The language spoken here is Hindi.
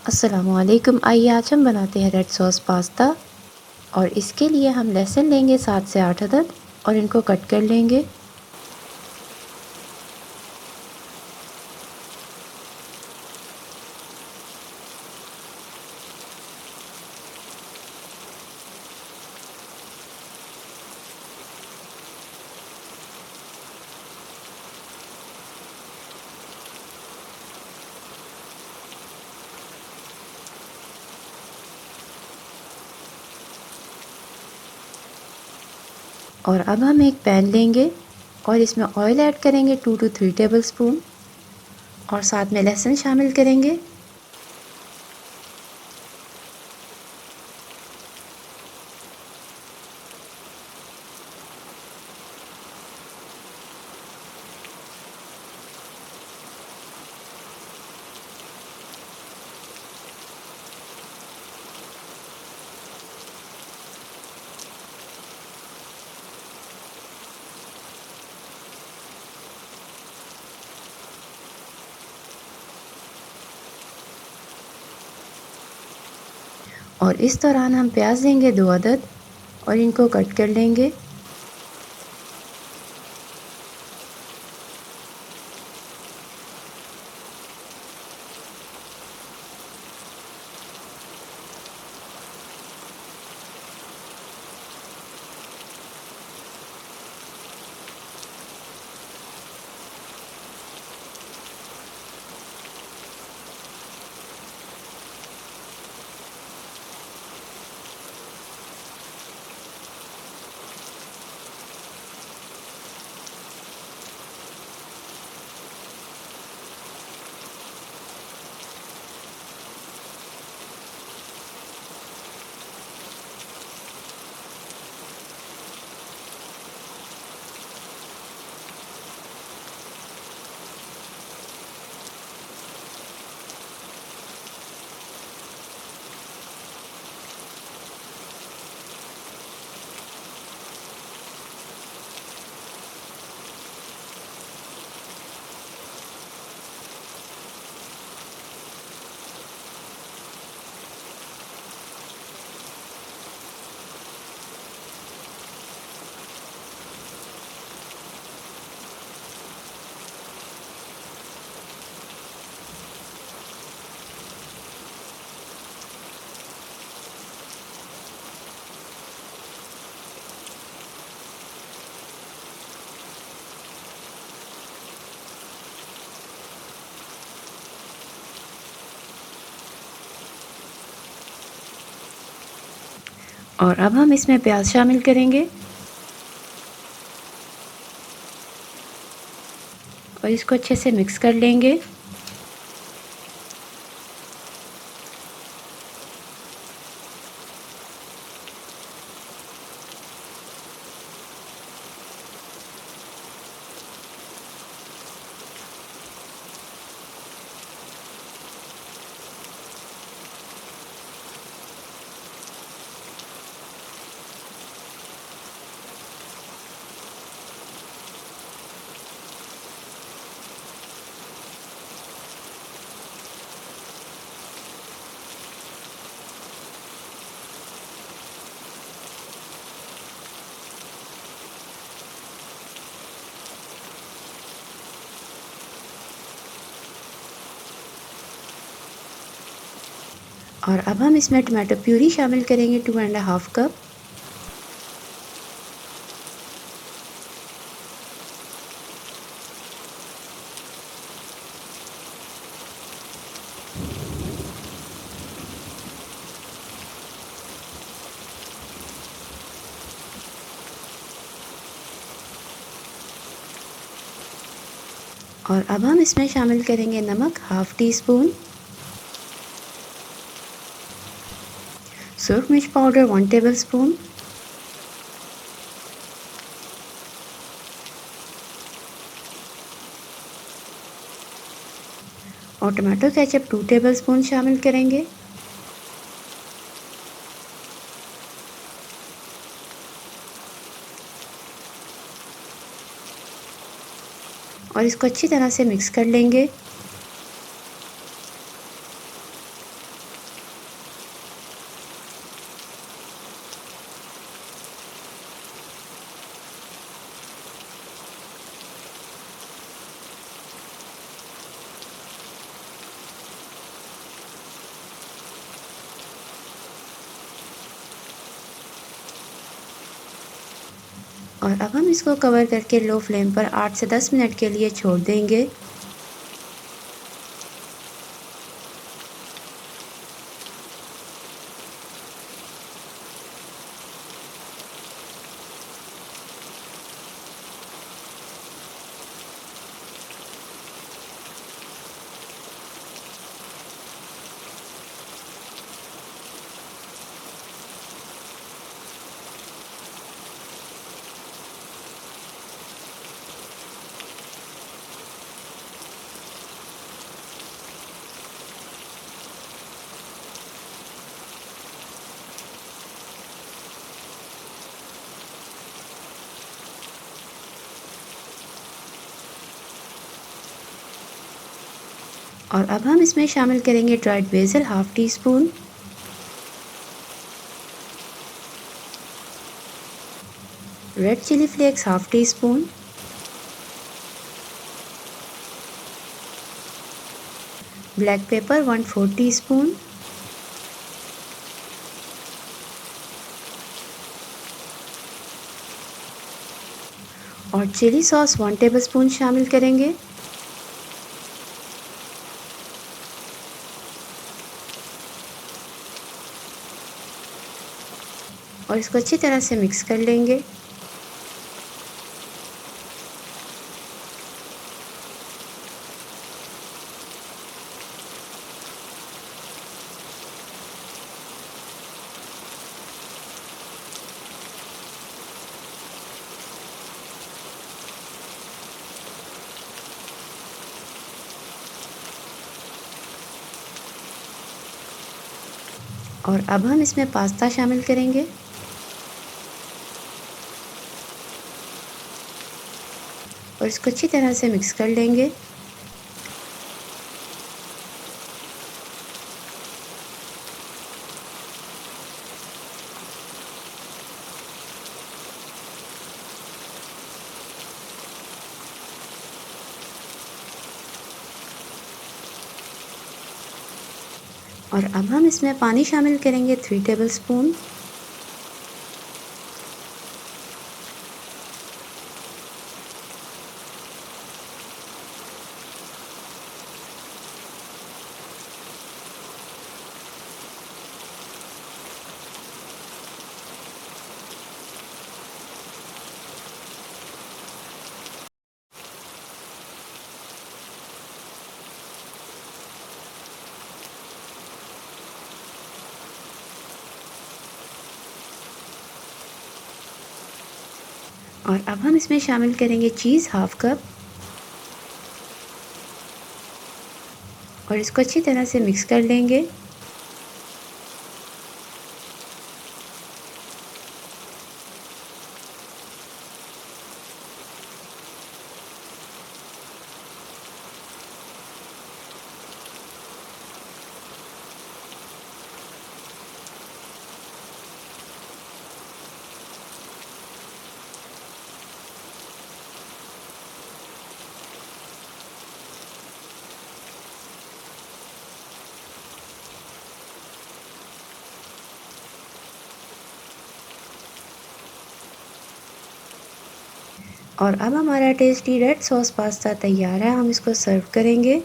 अस्सलामुअलैकुम। आइए आज हम बनाते हैं रेड सॉस पास्ता। और इसके लिए हम लहसुन लेंगे 7 से 8 अदद और इनको कट कर लेंगे। और अब हम एक पैन लेंगे और इसमें ऑयल ऐड करेंगे 2 to 3 टेबलस्पून और साथ में लहसुन शामिल करेंगे। और इस दौरान हम प्याज लेंगे 2 अदद और इनको कट कर लेंगे। और अब हम इसमें प्याज शामिल करेंगे और इसको अच्छे से मिक्स कर लेंगे। और अब हम इसमें टमाटो प्यूरी शामिल करेंगे 2 एंड हाफ कप। और अब हम इसमें शामिल करेंगे नमक हाफ टी स्पून, सुरख मिर्च पाउडर 1 टेबलस्पून और टमाटो केचप 2 टेबलस्पून शामिल करेंगे। और इसको अच्छी तरह से मिक्स कर लेंगे। और अब हम इसको कवर करके लो फ्लेम पर 8 से 10 मिनट के लिए छोड़ देंगे। और अब हम इसमें शामिल करेंगे dried basil half teaspoon, red chilli flakes half teaspoon, black pepper 1/4 teaspoon, और चिली सॉस 1 टेबलस्पून शामिल करेंगे। और इसको अच्छी तरह से मिक्स कर लेंगे। और अब हम इसमें पास्ता शामिल करेंगे। और इसको अच्छी तरह से मिक्स कर लेंगे। और अब हम इसमें पानी शामिल करेंगे 3 टेबलस्पून। और अब हम इसमें शामिल करेंगे चीज़ हाफ़ कप। और इसको अच्छी तरह से मिक्स कर लेंगे। और अब हमारा टेस्टी रेड सॉस पास्ता तैयार है। हम इसको सर्व करेंगे।